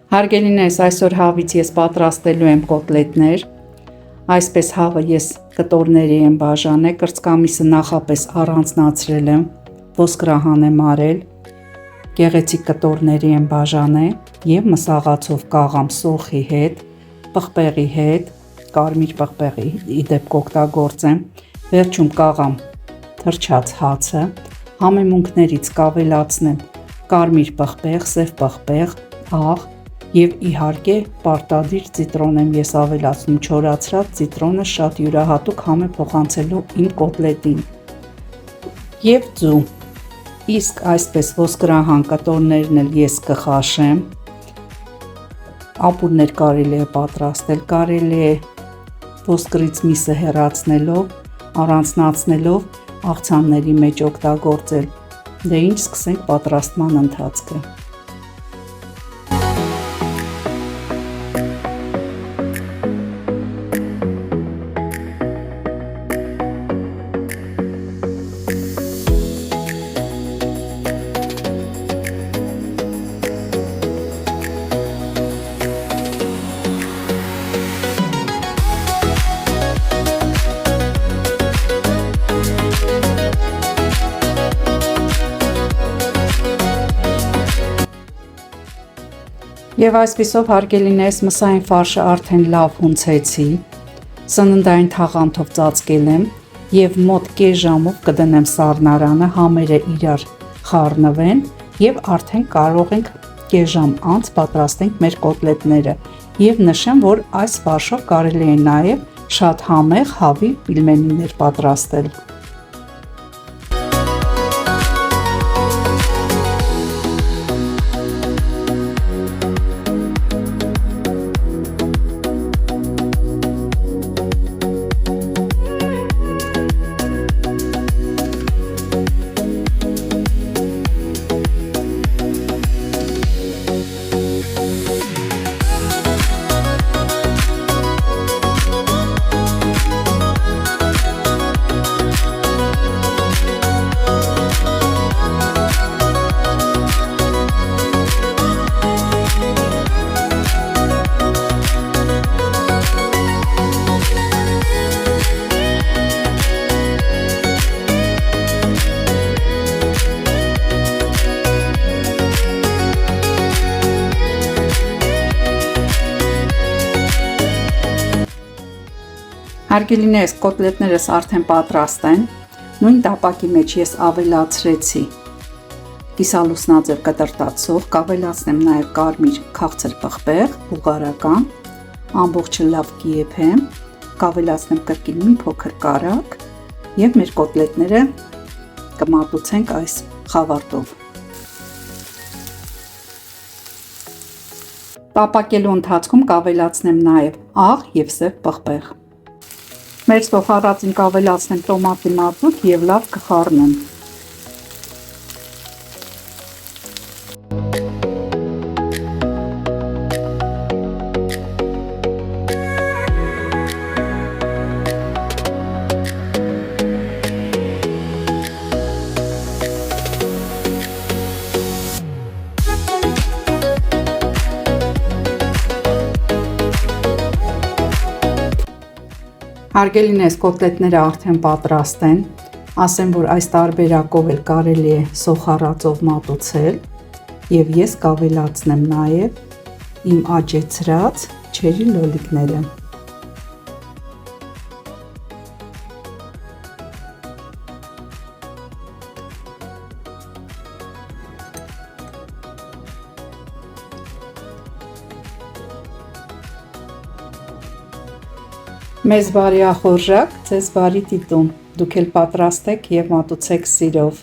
Հարգելիներս, այսօր հավից ես պատրաստելու եմ կոտլետներ, այսպես հավը ես կտորների եմ բաժանել, կրծքամիսը նախապես առանձնացրել եմ, ոսկրահան եմ արել, գեղեցիկ կտորների եմ բաժանել և մսաղացով կաղամ սոխի հետ, պղպեղի հետ, կարմիր պղպեղի իդեպ կօգտագործեմ, վերջում կաղամ թրջած հացը, համեմունքներից կավելացնեմ կարմիր պղպեղ, սև պղպեղ, աղ և իհարկե պարտադիր ծիտրոն եմ ես ավելացնում, չորացրած ծիտրոնը շատ յուրահատուկ համ է փոխանցելու իմ կոտլետին և ձու, իսկ այսպես ոսկրահան կտորներն էլ ես կխաշեմ, ապուրներ կարելի է պատրաստել, կարելի է ոսկրից միսը հեռացնելով, առանձնացնելով աղցանների մեջ օգտագործել, դե ինչ սկսենք պատրաստման ընթացքը։ Եվ այսպիսով հարգելիներս մսային ֆարշը արդեն լավ հունցեցի, սննդային թաղանթով ծածկել եմ և մոտ կես ժամով կդնեմ սառնարանը, համերը իրար խառնվեն և արդեն կարող ենք կես ժամ անց պատրաստենք մեր կոտլետները և նշեմ, որ այս ֆարշով կարելի է նաև շատ համեղ հավի պիլմենիներ պատրաստել։ Հարգելիներս, կոտլետներս արդեն պատրաստ են, նույն տապակի մեջ ես ավելացրեցի կիսալուսնաձև կտրտած սոխ, կավելացնեմ նաև կարմիր քաղցր պղպեղ, բուլղարական, ամբողջը լավ կիեփեմ, կավելացնեմ կրկին մի փոքր կարագ և մեր կոտլետները կմատուցենք այս խավարտով։ Տապակելու ընթացքում կավելացնեմ նաև աղ և սև պղպեղ։ Մեր սոխառածին կավելացնեմ տոմատի մածուկ և լավ կխառնեմ։ Հարգելիներս, կոտլետները արդեն պատրաստ են, ասեմ, որ այս տարբերակով էլ կարելի է սոխառածով մատուցել և ես կավելացնեմ նաև իմ աճեցրած չերի լոլիկները։ Մեզ բարի ախորժակ, ձեզ բարի դիտում, դուք էլ պատրաստեք և մատուցեք սիրով։